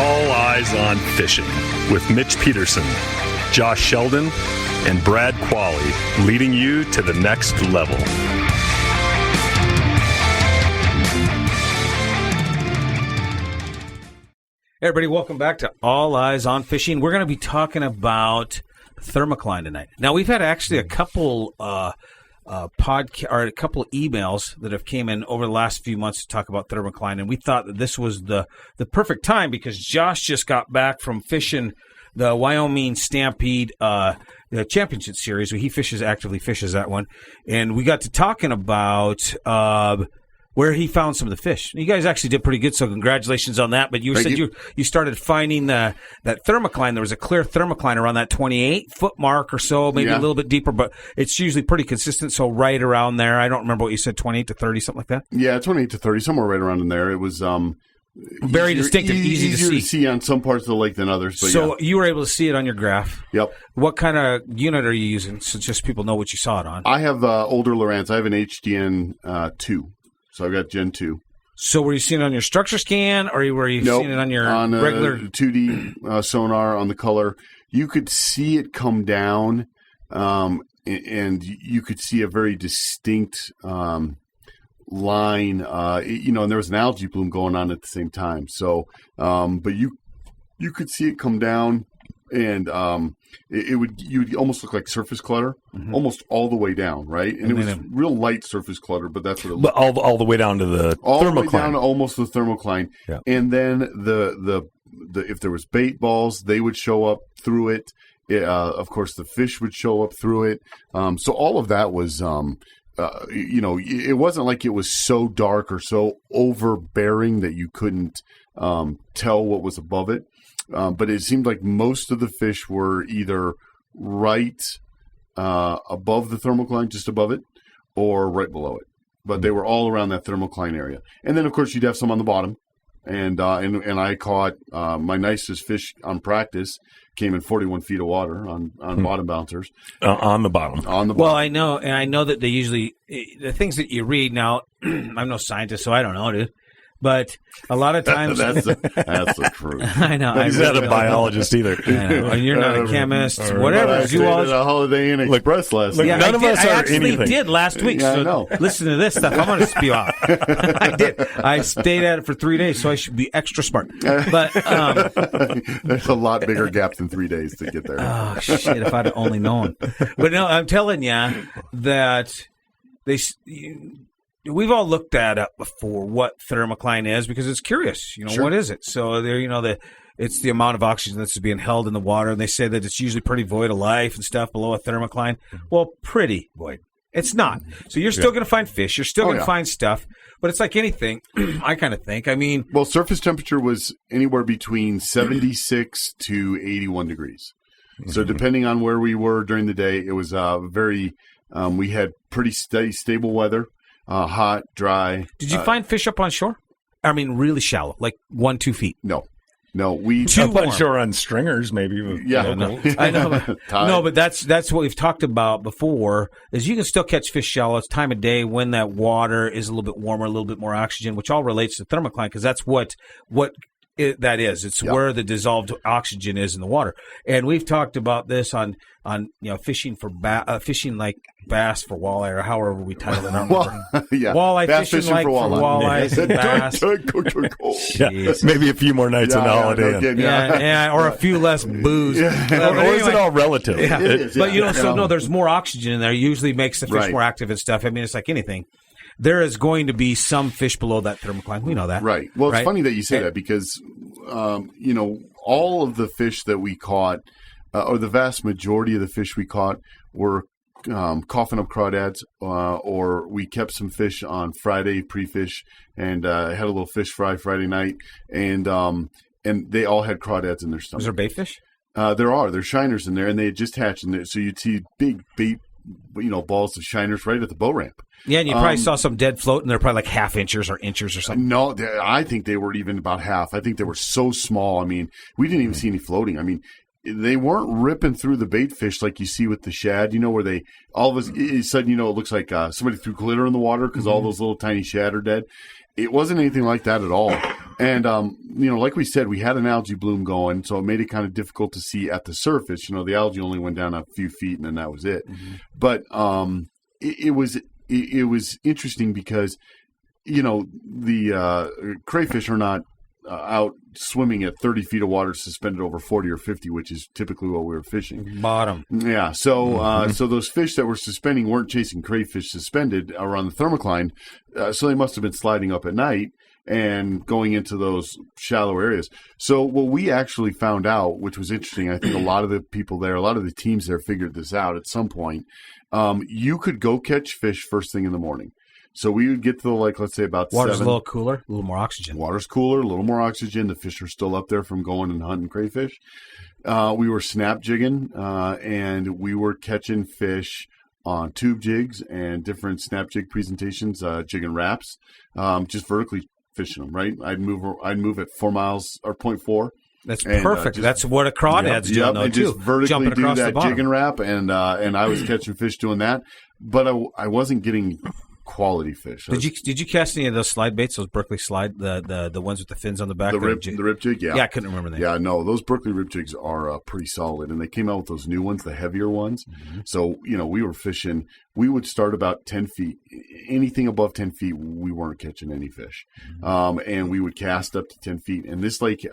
All Eyes on Fishing with Mitch Peterson, Josh Sheldon, and Brad Qualley, leading you to the next level. Hey everybody, welcome back to All Eyes on Fishing. We're going to be talking about Thermocline tonight. Now, we've had actually a couple a couple emails that have came in over the last few months to talk about Thermocline, and we thought that this was the perfect time because Josh just got back from fishing the Wyoming Stampede the championship series where he actively fishes that one, and we got to talking about where he found some of the fish. You guys actually did pretty good, so congratulations on that. But you said you started finding that Thermocline. There was a clear Thermocline around that 28-foot mark or so, maybe a little bit deeper, but it's usually pretty consistent, so right around there. I don't remember what you said, 28 to 30, something like that? Yeah, 28 to 30, somewhere right around in there. It was very distinctive, easy to see on some parts of the lake than others. But so you were able to see it on your graph. Yep. What kind of unit are you using, so just people know what you saw it on? I have older Lowrance. I have an HDN 2. So I've got Gen 2. So were you seeing it on your structure scan, or were you seeing it on your regular 2D sonar on the color? You could see it come down, and you could see a very distinct line. And there was an algae bloom going on at the same time. So, but you could see it come down, and you would almost look like surface clutter, almost all the way down, right? And it was real light surface clutter, but that's what it looked like. All the way down to the all Thermocline. The way down to almost the Thermocline. Yeah. And then the if there was bait balls, they would show up through it. Of course, the fish would show up through it. So all of that was, it wasn't like it was so dark or so overbearing that you couldn't tell what was above it. But it seemed like most of the fish were either right above the Thermocline, just above it, or right below it. But they were all around that Thermocline area. And then, of course, you'd have some on the bottom. And I caught my nicest fish on practice came in 41 feet of water on bottom bouncers. On the bottom. On the bottom. Well, I know that they usually the things that you read now. I'm no scientist, so I don't know, dude. But a lot of times that's the truth. I know. He's not a biologist either. I know. And you're not a chemist. Whatever. I stayed at a Holiday Inn Express last night. None of us I are actually anything. did last week. Yeah, so I know. Listen to this stuff. I'm going to spew out. I did. I stayed at it for 3 days, so I should be extra smart. But there's a lot bigger gap than 3 days to get there. Oh shit! If I'd only known. But no, I'm telling you that we've all looked that up before, what Thermocline is, because it's curious. Sure. What is it? So there, it's the amount of oxygen that's being held in the water, and they say that it's usually pretty void of life and stuff below a Thermocline. Well, pretty void. It's not. So you're still going to find fish. You're still going to find stuff. But it's like anything, I kind of think. I mean, well, surface temperature was anywhere between 76 to 81 degrees. So depending on where we were during the day, it was very. We had pretty steady, stable weather. Hot, dry. Did you find fish up on shore? I mean, really shallow, like 1-2 feet. No, we Up on shore on stringers, maybe. Yeah, no. I know. No, but that's what we've talked about before. Is you can still catch fish shallow. It's time of day when that water is a little bit warmer, a little bit more oxygen, which all relates to Thermocline because that's what that is. It's where the dissolved oxygen is in the water. And we've talked about this on fishing for fishing like bass for walleye or however we title it. Walleye bass fishing like for walleyes and bass. Maybe a few more nights on the Holiday Inn. Or a few less booze. Or is it all relative? Yeah. It is, but there's more oxygen in there. Usually makes the fish Right. more active and stuff. I mean, it's like anything. There is going to be some fish below that Thermocline. We know that. Right. Well, it's funny that you say that because, all of the fish that we caught, or the vast majority of the fish we caught were coughing up crawdads, or we kept some fish on Friday pre-fish and had a little fish fry Friday night, and they all had crawdads in their stomach. Was there bait fish? There's shiners in there, and they had just hatched in there, so you'd see big bait, balls of shiners right at the bow ramp. Yeah, and you probably saw some dead floating. They're probably like half inches or inches or something. No, I think they were even about half. I think they were so small. I mean, we didn't even see any floating. I mean, they weren't ripping through the bait fish like you see with the shad, where they all of a sudden, it looks like somebody threw glitter in the water because all those little tiny shad are dead. It wasn't anything like that at all. And, like we said, we had an algae bloom going, so it made it kind of difficult to see at the surface. The algae only went down a few feet, and then that was it. Mm-hmm. But it was interesting because, the crayfish are not out swimming at 30 feet of water suspended over 40 or 50, which is typically what we were fishing. Bottom. Yeah. So so those fish that were suspending weren't chasing crayfish suspended around the thermocline. So they must have been sliding up at night and going into those shallow areas. So what we actually found out, which was interesting, I think a lot of the people there, a lot of the teams there figured this out at some point. You could go catch fish first thing in the morning. So we would get to let's say about Water's 7. a little cooler, a little more oxygen. Water's cooler, a little more oxygen. The fish are still up there from going and hunting crayfish. We were snap jigging, and we were catching fish on tube jigs and different snap jig presentations, jigging wraps, just vertically fishing them, right? I'd move at 4 miles or 0.4. That's perfect. That's what a crawdad's doing, though, and too. Just vertically Jumping do across that the bottom. jigging wrap, and I was catching fish doing that, but I wasn't getting quality fish. Did you cast any of those slide baits? Those Berkeley slide, the ones with the fins on the back. The rip jig, yeah. Yeah, I couldn't remember that. Yeah, no, those Berkeley rip jigs are pretty solid, and they came out with those new ones, the heavier ones. Mm-hmm. So we were fishing. We would start about 10 feet. Anything above 10 feet, we weren't catching any fish, and we would cast up to 10 feet. And this lake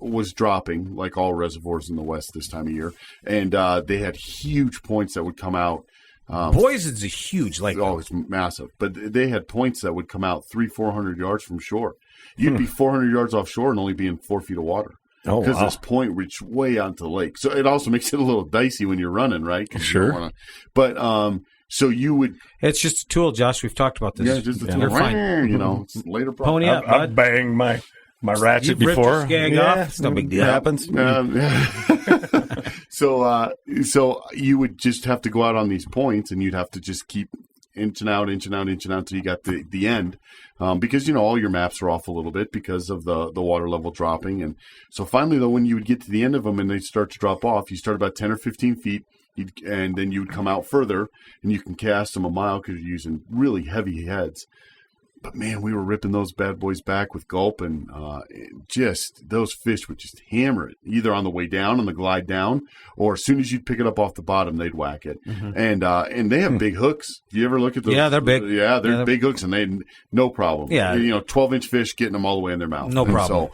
was dropping, like all reservoirs in the West this time of year, and they had huge points that would come out. Boysen's a huge lake. Oh, it's massive. But they had points that would come out 300-400 yards from shore. You'd be 400 yards offshore and only be in 4 feet of water. Oh, because wow. this point reached way out into the lake. So it also makes it a little dicey when you're running, right? Sure. But so you would. It's just a tool, Josh. We've talked about this. Yeah, just a tool. You're fine. It's later. Pony up, I've bud. banged my ratchet You've ripped before. your skag off. It's no big deal. It happens. So you would just have to go out on these points, and you'd have to just keep inching out until you got the end, because all your maps are off a little bit because of the water level dropping. And so finally, though, when you would get to the end of them and they start to drop off, you start about 10 or 15 feet, and then you would come out further, and you can cast them a mile because you're using really heavy heads. But man, we were ripping those bad boys back with gulp, and just those fish would just hammer it either on the way down on the glide down, or as soon as you'd pick it up off the bottom, they'd whack it. Mm-hmm. And they have big hooks. Do you ever look at those? Yeah, they're big. Yeah, they're big hooks, and they no problem. Yeah, 12-inch fish getting them all the way in their mouth. No problem.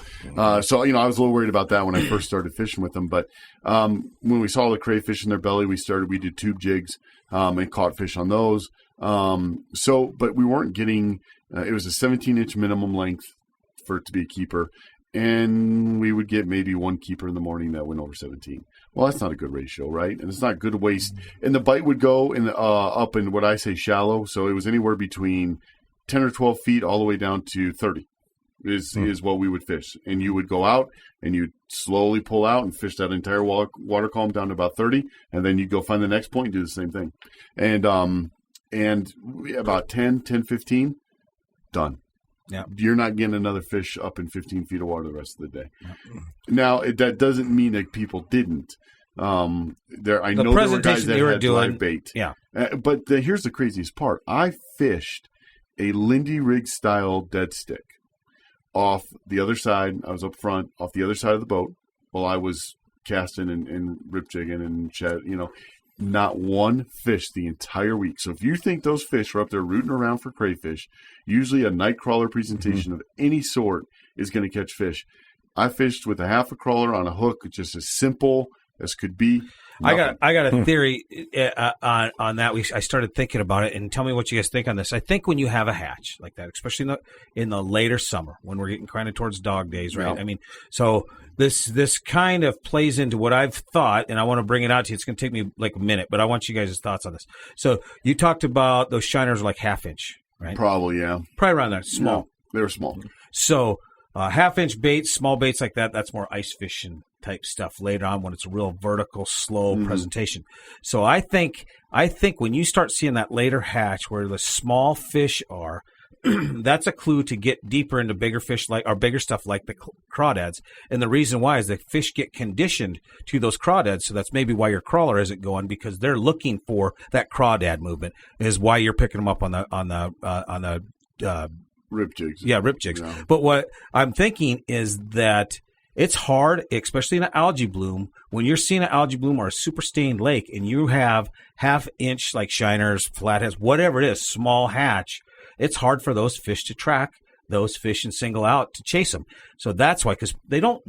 So I was a little worried about that when I first started fishing with them. But when we saw the crayfish in their belly, we did tube jigs and caught fish on those. But we weren't getting. It was a 17-inch minimum length for it to be a keeper, and we would get maybe one keeper in the morning that went over 17. Well, that's not a good ratio, right? And it's not good to waste. And the bite would go up in what I say shallow, so it was anywhere between 10 or 12 feet all the way down to 30 is what we would fish. And you would go out, and you'd slowly pull out and fish that entire water column down to about 30, and then you'd go find the next point and do the same thing. And about 10, 15, done. Yeah, you're not getting another fish up in 15 feet of water the rest of the day. Now, that doesn't mean that people didn't. I know there were guys that had live bait. Yeah, but here's the craziest part. I fished a Lindy rig style dead stick off the other side. I was up front off the other side of the boat while I was casting and rip jigging and shed. Not one fish the entire week. So if you think those fish are up there rooting around for crayfish, usually a night crawler presentation of any sort is going to catch fish. I fished with a half a crawler on a hook, just as simple as could be. Nothing. I got a theory on that. I started thinking about it, and tell me what you guys think on this. I think when you have a hatch like that, especially in the later summer when we're getting kind of towards dog days, right? Yeah. I mean, so this kind of plays into what I've thought, and I want to bring it out to you. It's going to take me like a minute, but I want you guys' thoughts on this. So you talked about those shiners are like half-inch, right? Probably, yeah. Probably around there, small. No, they were small. So half-inch baits, small baits like that, that's more ice fishing type stuff later on when it's a real vertical, slow presentation. So I think when you start seeing that later hatch where the small fish are, that's a clue to get deeper into bigger fish bigger stuff like the crawdads. And the reason why is the fish get conditioned to those crawdads. So that's maybe why your crawler isn't going, because they're looking for that crawdad movement. Is why you're picking them up on the Rip jigs. Yeah, rip jigs. Yeah. But what I'm thinking is that it's hard, especially in an algae bloom, when you're seeing an algae bloom or a super stained lake and you have half-inch like shiners, flatheads, whatever it is, small hatch, it's hard for those fish to track those fish and single out to chase them. So that's why, because they'll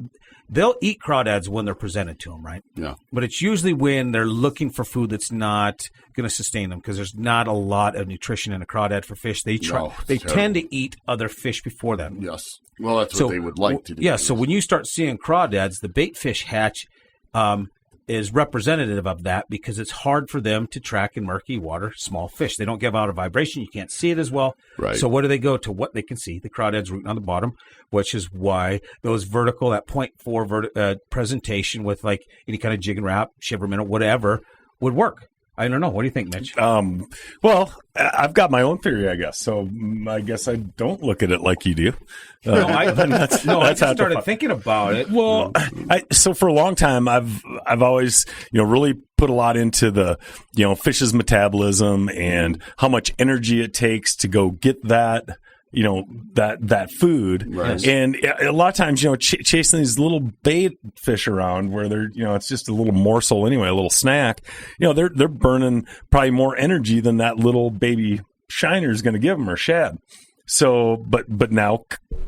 eat crawdads when they're presented to them, right? Yeah. But it's usually when they're looking for food that's not going to sustain them, because there's not a lot of nutrition in a crawdad for fish. They tend to eat other fish before them. Yes. Well, that's what they would like to do. Yeah, so when you start seeing crawdads, the bait fish hatch is representative of that, because it's hard for them to track in murky water small fish. They don't give out a vibration. You can't see it as well. Right. So what do they go to? What they can see. The crawdad's rooting on the bottom, which is why those vertical, that 0.4 presentation with like any kind of jig and wrap, shiver minnow, whatever, would work. I don't know. What do you think, Mitch? Well, I've got my own theory, I guess. So I guess I don't look at it like you do. I just started thinking about it. Well, so for a long time, I've always, really put a lot into the, fish's metabolism and how much energy it takes to go get that. That food. Right. And a lot of times, chasing these little bait fish around where they're, it's just a little morsel anyway, a little snack, they're burning probably more energy than that little baby shiner is going to give them, or shad. So, but now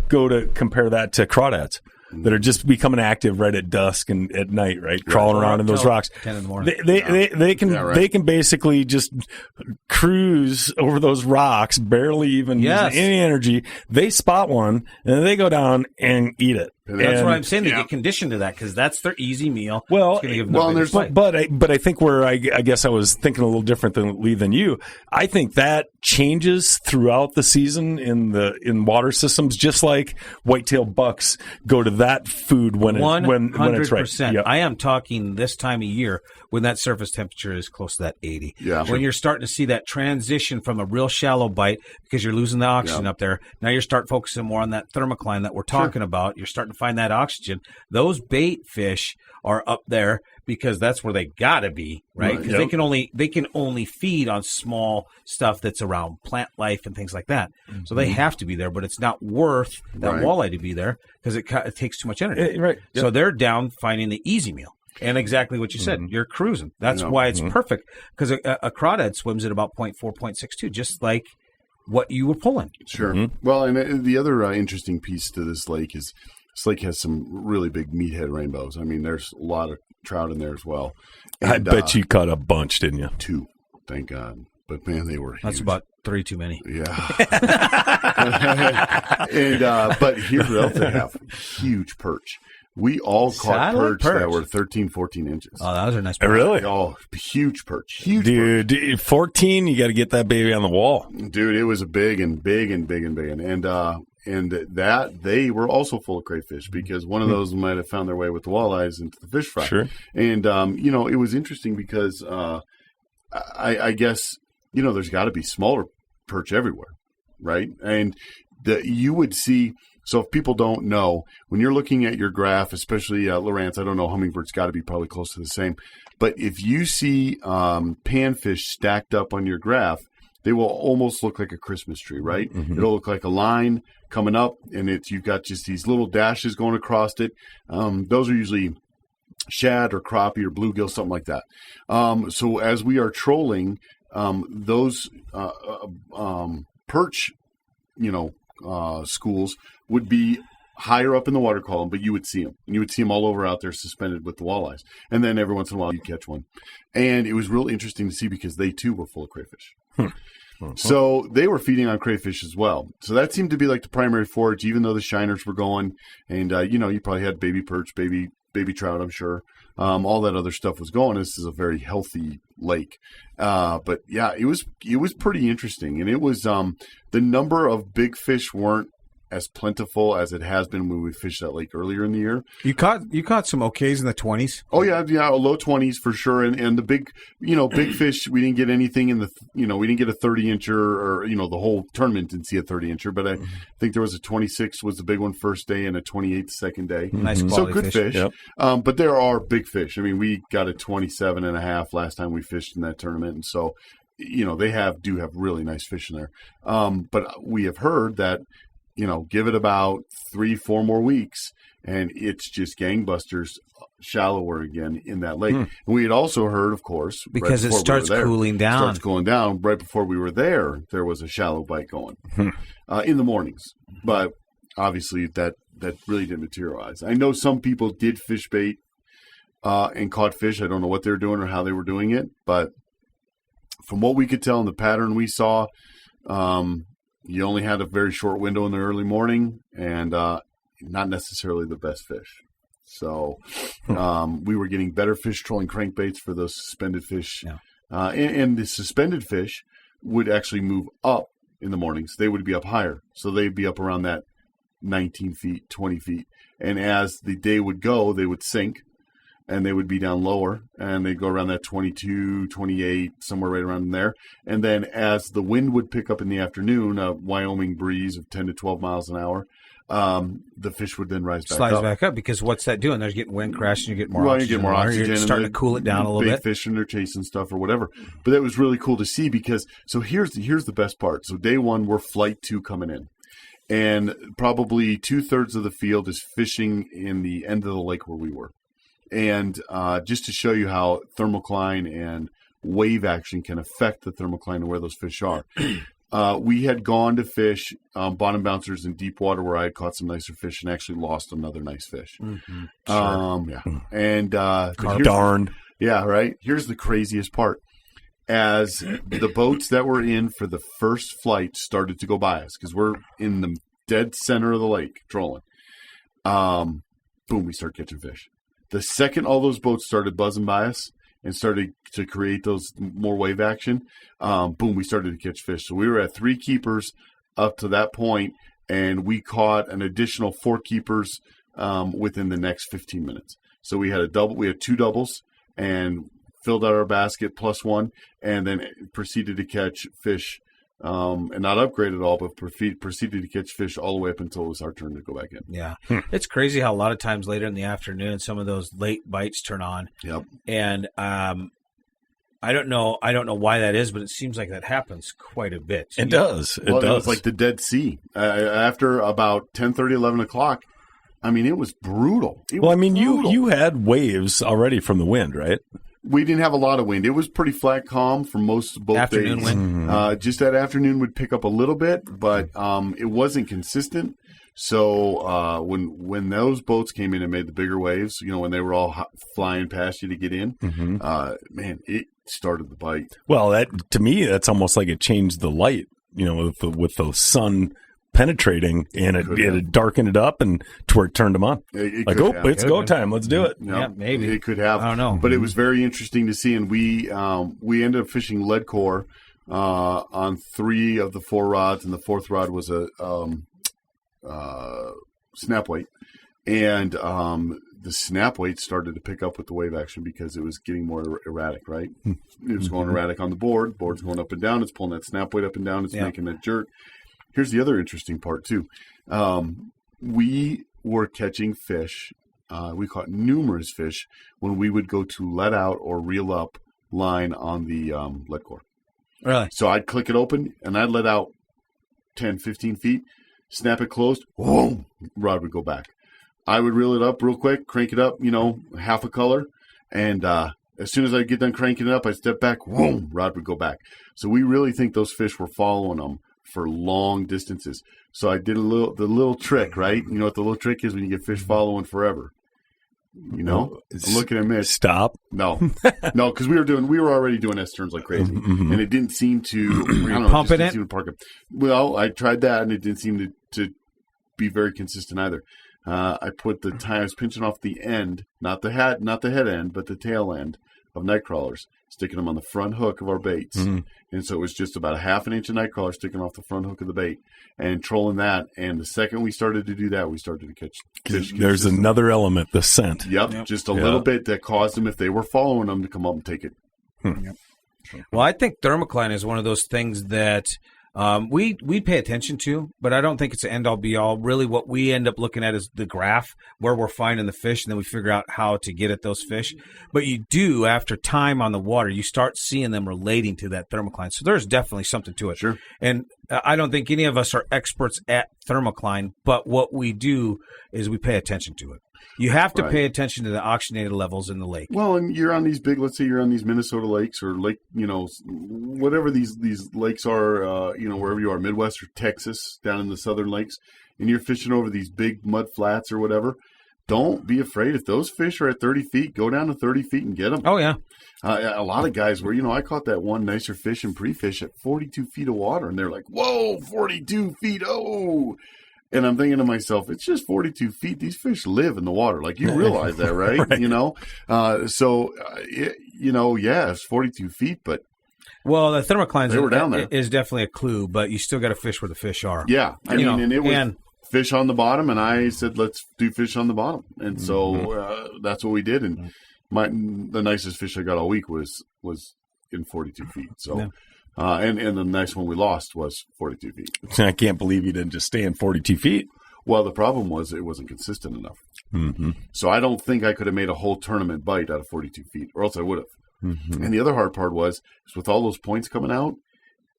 go to compare that to crawdads that are just becoming active right at dusk and at night, right? Crawling around in those rocks. 10 in the morning. They can basically just cruise over those rocks, barely even using any energy. They spot one and then they go down and eat it. That's what I'm saying. They get conditioned to that because that's their easy meal. But I think where I guess I was thinking a little differently than you. I think that changes throughout the season in water systems, just like whitetail bucks go to that food when it's right. Yep. I am talking this time of year when that surface temperature is close to that 80. Yeah. When you're starting to see that transition from a real shallow bite because you're losing the oxygen up there. Now you're starting focusing more on that thermocline that we're talking about. You're starting to find that oxygen. Those bait fish are up there because that's where they gotta be, right? Because they can only feed on small stuff that's around plant life and things like that. Mm-hmm. So they have to be there, but it's not worth that walleye to be there because it takes too much energy. Right. Yep. So they're down finding the easy meal. And exactly what you said, you're cruising. That's why it's perfect, because a crawdad swims at about 0.4, 0.62, just like what you were pulling. Sure. Mm-hmm. Well, and the other interesting piece to this lake is this lake has some really big meathead rainbows. I mean, there's a lot of trout in there as well. And, I bet you caught a bunch, didn't you? 2, thank God. But man, they were huge. That's about 3 too many. Yeah. But here's what else they have: huge perch. We all caught perch that were 13, 14 inches. Oh, those are nice perch. Really? Oh, huge perch. Huge dude, perch. 14, you got to get that baby on the wall. Dude, it was big. And that they were also full of crayfish, because one of those might have found their way with the walleyes into the fish fry. Sure. And, it was interesting because I guess, there's got to be smaller perch everywhere, right? And you would see... So if people don't know, when you're looking at your graph, especially Lowrance, I don't know, hummingbirds got to be probably close to the same. But if you see panfish stacked up on your graph, they will almost look like a Christmas tree, right? Mm-hmm. It'll look like a line coming up, and you've got just these little dashes going across it. Those are usually shad or crappie or bluegill, something like that. So as we are trolling, those perch, schools would be higher up in the water column, but you would see them. And you would see them all over out there suspended with the walleyes. And then every once in a while you'd catch one. And it was real interesting to see because they too were full of crayfish. So they were feeding on crayfish as well. So that seemed to be like the primary forage, even though the shiners were going. And, you probably had baby perch, baby trout, I'm sure. All that other stuff was going. This is a very healthy lake. But yeah, it was pretty interesting. And it was, the number of big fish weren't as plentiful as it has been when we fished that lake earlier in the year. You caught some okays in the 20s? Oh yeah, low 20s for sure. And the big, big fish, we didn't get anything in the, we didn't get a 30-incher or, the whole tournament didn't see a 30-incher, but I think there was a 26 was the big one first day and a 28 the second day. Nice quality so good fish. Yep. But there are big fish. I mean, we got a 27.5 last time we fished in that tournament. And so they do have really nice fish in there. But we have heard that, give it about 3-4 more weeks, and it's just gangbusters shallower again in that lake. And we had also heard, of course, because it starts cooling down. Starts cooling down. Right before we were there was a shallow bite going in the mornings. But obviously that really didn't materialize. I know some people did fish bait and caught fish. I don't know what they were doing or how they were doing it, but from what we could tell in the pattern we saw, you only had a very short window in the early morning and not necessarily the best fish. So we were getting better fish trolling crankbaits for those suspended fish. Yeah. And the suspended fish would actually move up in the mornings. They would be up higher. So they'd be up around that 19 feet, 20 feet. And as the day would go, they would sink. And they would be down lower, and they'd go around that 22, 28, somewhere right around there. And then as the wind would pick up in the afternoon, a Wyoming breeze of 10 to 12 miles an hour, the fish would then slides back up, because what's that doing? They're getting wind crashing, you get more oxygen. You get more oxygen. You're starting to cool it down a little bit. Big fish, and they're chasing stuff or whatever. But that was really cool to see, because so here's the best part. So day one, we're flight 2 coming in. And probably 2/3 of the field is fishing in the end of the lake where we were. And just to show you how thermocline and wave action can affect the thermocline and where those fish are, we had gone to fish bottom bouncers in deep water where I had caught some nicer fish and actually lost another nice fish. Mm-hmm. Yeah. And darn. Yeah, right. Here's the craziest part. As the boats that were in for the first flight started to go by us, because we're in the dead center of the lake trolling, boom, we start catching fish. The second all those boats started buzzing by us and started to create those more wave action, boom, we started to catch fish. So we were at 3 keepers up to that point, and we caught an additional 4 keepers within the next 15 minutes. So we had 2 doubles and filled out our basket plus 1, and then proceeded to catch fish. And not upgrade at all, but proceeded to catch fish all the way up until it was our turn to go back in. Yeah. It's crazy how a lot of times later in the afternoon, some of those late bites turn on. Yep. And I don't know why that is, but it seems like that happens quite a bit. It does. It was like the Dead Sea. After about 10:30, 11 o'clock, I mean, it was brutal. You had waves already from the wind, right? We didn't have a lot of wind. It was pretty flat calm for most both afternoon days. Wind. Just that afternoon would pick up a little bit, but it wasn't consistent. So when those boats came in and made the bigger waves, when they were all flying past you to get in, man, it started the bite. Well, to me, that's almost like it changed the light, with the sun penetrating, and it darkened it up and to where it turned them on. It's go time. Let's do it. Yeah, maybe. It could have. I don't know. But it was very interesting to see, and we ended up fishing lead core on 3 of the 4 rods, and the 4th rod was a snap weight. And the snap weight started to pick up with the wave action because it was getting more erratic, right? It was going erratic on the board. Board's going up and down. It's pulling that snap weight up and down. It's making that jerk. Here's the other interesting part, too. We were catching fish. We caught numerous fish when we would go to let out or reel up line on the lead core. Really? So I'd click it open, and I'd let out 10, 15 feet, snap it closed, boom, rod would go back. I would reel it up real quick, crank it up, half a color, and as soon as I get done cranking it up, I'd step back, boom, rod would go back. So we really think those fish were following them for long distances. So I did the little trick, right? You know what the little trick is when you get fish following forever? I'm looking at Mitch. Stop. No, because we were already doing S turns like crazy, and it didn't seem to. Pumping it. Well, I tried that, and it didn't seem to be very consistent either. I put the tie. I was pinching off the end, not the head end, but the tail end of night crawlers, sticking them on the front hook of our baits. And so it was just about a 1/2 inch of night crawler sticking off the front hook of the bait and trolling that. And the second we started to do that, we started to catch fish. There's another element, the scent. Yep. Just a little bit that caused them, if they were following them, to come up and take it. Well, I think thermocline is one of those things that we pay attention to, but I don't think it's an end all be all. Really, what we end up looking at is the graph where we're finding the fish, and then we figure out how to get at those fish. But you do, after time on the water, you start seeing them relating to that thermocline. So there's definitely something to it. Sure. And I don't think any of us are experts at thermocline, but what we do is we pay attention to it. You have to pay attention to the oxygenated levels in the lake. Well, and you're on these big, let's say you're on these Minnesota lakes or lake, whatever these lakes are, wherever you are, Midwest or Texas, down in the southern lakes, and you're fishing over these big mud flats or whatever. Don't be afraid. If those fish are at 30 feet, go down to 30 feet and get them. Oh, yeah. A lot of guys were, I caught that one nicer fish and pre-fish at 42 feet of water, and they're like, whoa, 42 feet, oh. And I'm thinking to myself, it's just 42 feet. These fish live in the water. Like, you realize that, right? Right. It's 42 feet, but. Well, the thermoclines they were down there. Is definitely a clue, but you still got to fish where the fish are. Yeah. And it was fish on the bottom, and I said, let's do fish on the bottom. And so that's what we did. And the nicest fish I got all week was in 42 feet. So. Yeah. And the next one we lost was 42 feet. I can't believe you didn't just stay in 42 feet. Well, the problem was it wasn't consistent enough. Mm-hmm. So I don't think I could have made a whole tournament bite out of 42 feet, or else I would have. Mm-hmm. And the other hard part was with all those points coming out,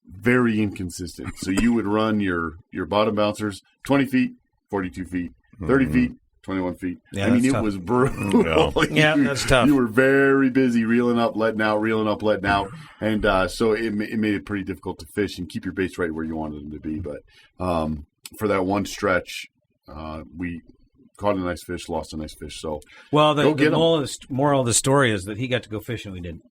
very inconsistent. So you would run your bottom bouncers 20 feet, 42 feet, 30 feet, 21 feet. Yeah, it was brutal. That's tough. You were very busy reeling up, letting out, and so it made it pretty difficult to fish and keep your baits right where you wanted them to be. But for that one stretch, we caught a nice fish, lost a nice fish. So the moral of the story is that he got to go fishing, we didn't.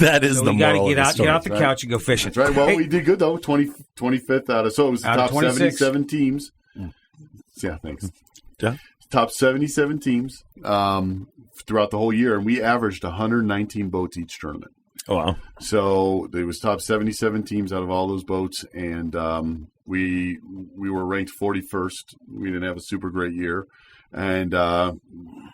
That is the moral of the story. Get off the couch and go fishing. That's right. Well, we did good though. 25th out of it was the top 77 teams. Yeah, thanks. Yeah. Top 77 teams throughout the whole year, and we averaged 119 boats each tournament. Oh, wow. So there was top 77 teams out of all those boats, and we were ranked 41st. We didn't have a super great year, and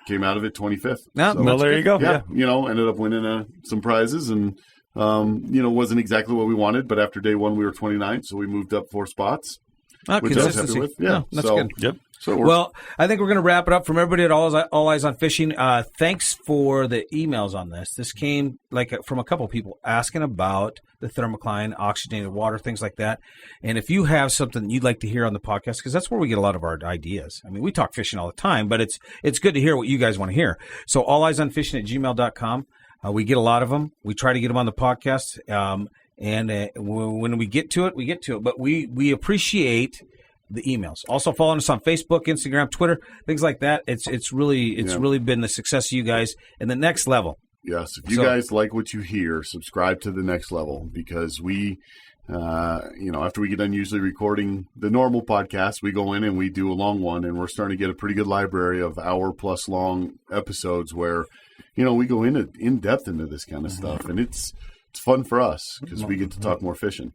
came out of it 25th. Yeah, well, there you go. Yeah, ended up winning some prizes, and wasn't exactly what we wanted, but after day one we were 29th, so we moved up 4 spots. Which I was happy with. Yeah, that's good. Yep. So well, I think we're going to wrap it up. From everybody at All Eyes on Fishing, thanks for the emails on this. This came from a couple of people asking about the thermocline, oxygenated water, things like that. And if you have something you'd like to hear on the podcast, because that's where we get a lot of our ideas. I mean, we talk fishing all the time, but it's good to hear what you guys want to hear. So alleyesonfishing@gmail.com. We get a lot of them. We try to get them on the podcast. And when we get to it, we get to it. But we appreciate the emails. Also following us on Facebook, Instagram, Twitter, things like that. It's really been the success of you guys in the next level. Yes. If you guys like what you hear, subscribe to the next level, because we, after we get done usually recording the normal podcast, we go in and we do a long one, and we're starting to get a pretty good library of hour-plus long episodes where, we go in depth into this kind of stuff, and it's fun for us because we get to talk more fishing.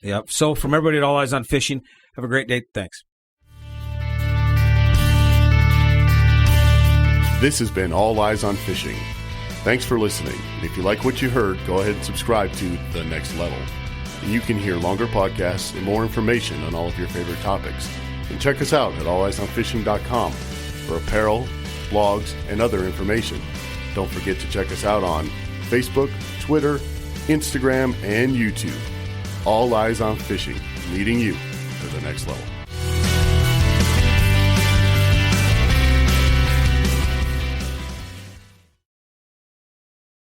Yep. So from everybody at All Eyes on Fishing, have a great day. Thanks. This has been All Eyes on Fishing. Thanks for listening. And if you like what you heard, go ahead and subscribe to The Next Level. And you can hear longer podcasts and more information on all of your favorite topics. And check us out at alleyesonfishing.com for apparel, blogs, and other information. Don't forget to check us out on Facebook, Twitter, Instagram, and YouTube. All Eyes on Fishing, leading you to the next level.